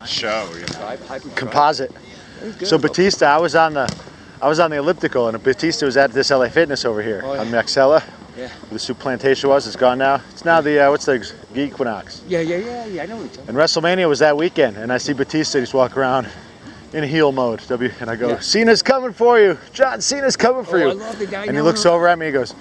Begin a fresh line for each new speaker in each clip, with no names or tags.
show, you know.
Composite. So Batista, I was on the elliptical, and Batista was at this LA Fitness over here on Maxella.
Yeah.
Where the Soup Plantation was. It's gone now. It's now the what's the Equinox.
Yeah. I know what you're talking about.
And WrestleMania was that weekend, and I see Batista just walk around in heel mode. And I go, Cena's coming for you. John Cena's coming for you.
I love the guy.
And he looks over at me and goes,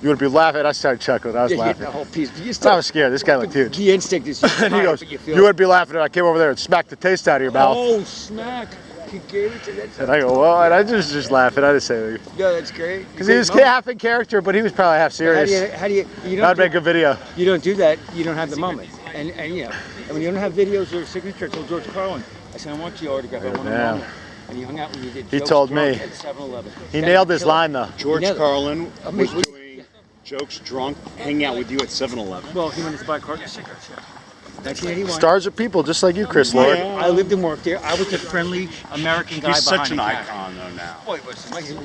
you would be laughing. I started chuckling. I was laughing.
The whole piece.
I was scared. This guy looked huge.
The instinct is
and he goes, you would be laughing. And I came over there and smacked the taste out of your mouth.
Oh, smack. He gave it to that.
And I go, well, and I just laughing. I just say,
yeah, that's great.
Because he was half in character, but he was probably half serious.
How do you
That'd make a good video.
You don't do that. You don't have the moment. And you know, and when you don't have videos or signature, I told George Carlin, I said, I want your autograph. I want a moment. And he hung out when you did.
He told me.
At 7-Eleven.
He nailed his line though.
George Carlin was doing jokes drunk, hanging out with you at 7-Eleven.
Well, he went to buy carton of cigarettes. 1981.
Stars are people, just like you, Chris Lord.
I lived and worked there. I was a friendly American guy.
He's such an icon, though, now.
Boy,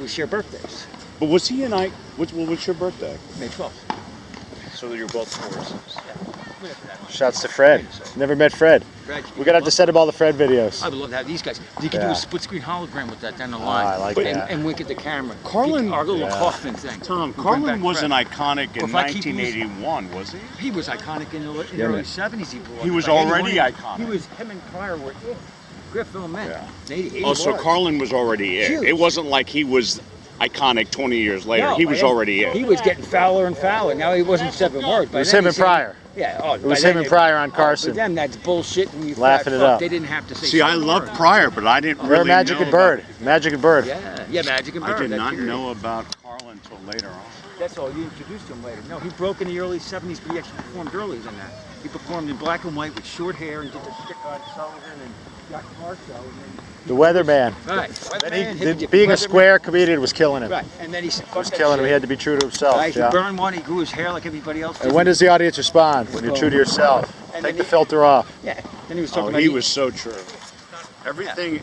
we share birthdays.
But was he an icon? What's your birthday?
May 12th.
So you're both Tauruses.
Shouts to Fred. Never met Fred. We're gonna have to send him all the Fred videos.
I would love to have these guys. You could do a split screen hologram with that down the line.
I like that.
And wink at the camera.
Carlin,
our little Kaufman thing.
Tom, Carlin wasn't iconic in 1981, was he?
He was iconic in the early 70s.
He was already iconic.
He was, him and Pryor were it. Griff film man.
Oh, so Carlin was already it. Huge. It wasn't like he was iconic 20 years later. No, he was already it.
He was getting fouler and fouler. Now he wasn't 7 words.
It was him and Pryor.
Yeah,
it was him and Pryor on Carson.
For them, that's bullshit. And you
laughing it up.
They didn't have to say.
See, I love Pryor, but I didn't really know.
Magic and Bird. Magic and Bird.
Yeah, Magic and Bird.
I did not know about Carlin until later on.
That's all. You introduced him later. No, he broke in the early 70s, but he actually performed earlier than that. He performed in black and white with short hair and did the stick on Sullivan and Jack Marshall.
The Weatherman.
Right.
Being a square comedian was killing him.
Right. And then he
was killing him. He had to be true to himself.
Right. He burned one. He grew his hair like everybody else did.
And when does the audience respond? When you're true to yourself. Take the filter off.
Yeah. Then he was talking
about. He was so true. Everything.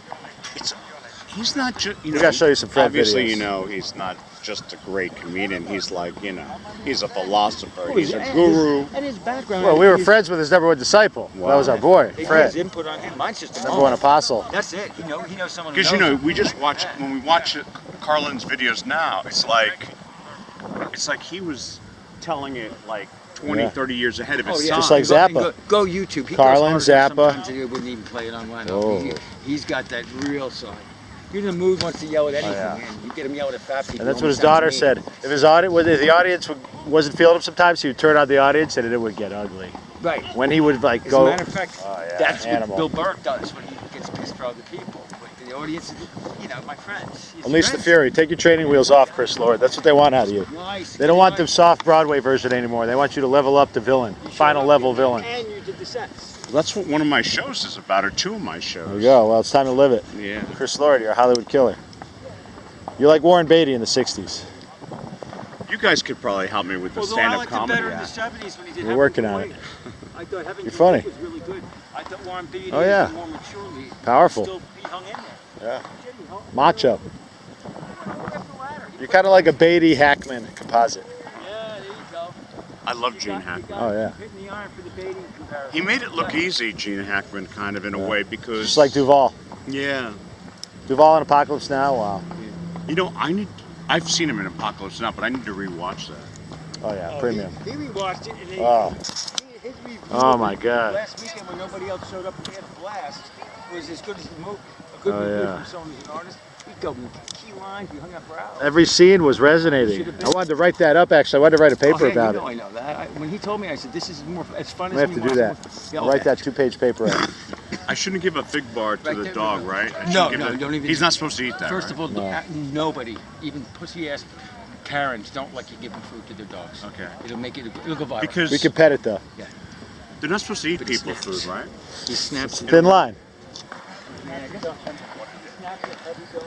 He's not just.
We gotta show you some Fred
obviously,
videos.
you know, he's not just a great comedian. He's like, you know, he's a philosopher. He's a guru.
And his background.
Well, we were friends with his number one disciple. Wow. That was our boy, Fred.
His input on him. Mine's just
number one apostle.
That's it. He knows someone.
Because you know, we just watch when we watch Carlin's videos now. It's like he was telling it like 20, 30 years ahead of his time.
Just like Zappa.
Go YouTube.
Carlin, Zappa.
Sometimes he wouldn't even play it online. He's got that real side. You're in the mood wants to yell at anything, and you get him yelling at fat people.
And that's what his daughter said. If the audience wasn't feeling him sometimes, he would turn on the audience and it would get ugly.
Right.
When he would like
go. As a matter of fact, that's
animal.
what Bill Burr does when he gets pissed for other people. But the audience, you know, my friends.
Unleash the fury. Take your training wheels off, Chris Lord. That's what they want out of you.
Nice.
They don't want the soft Broadway version anymore. They want you to level up the villain, final level villain.
And you did the sets.
That's what one of my shows is about, or two of my shows.
There you go. Well, it's time to live it.
Yeah.
Chris Lord, you're a Hollywood killer. You're like Warren Beatty in the 60s.
You guys could probably help me with the stand-up comedy.
Better in the 70s when he did
We're working on it.
I thought
You're funny.
Was really good. I thought Warren Beatty
was
more maturely.
Powerful.
Still he hung in there.
Yeah. Macho. You're kind of like a Beatty Hackman composite.
Yeah, there you go.
I love Gene Hackman.
Oh, yeah.
Hitting the iron for the Beatty comparison.
He made it look easy, Gene Hackman, kind of in a way, because...
Just like Duvall.
Yeah.
Duvall in Apocalypse Now? Wow.
You know, I've seen him in Apocalypse Now, but I need to rewatch that.
Oh, yeah, premium.
He rewatched it, and then his review
my God.
last weekend when nobody else showed up and he had a blast was as good as the movie. A good review from someone who's an artist. He'd go key lines, he hung up for hours.
Every scene was resonating. I wanted to write that up, actually. I wanted to write a paper about it.
I know that. When he told me, I said, this is more as fun
I
as
have to do that. Write that 2-page paper out.
I shouldn't give a fig bar to the dog, right?
No, don't even.
He's not supposed to eat that.
First of all, nobody, even pussy-ass Karens, don't like you giving food to their dogs.
Okay.
It'll go viral.
Because
we can pet it, though.
Yeah.
They're not supposed to eat people's food, right?
He snaps.
Thin line.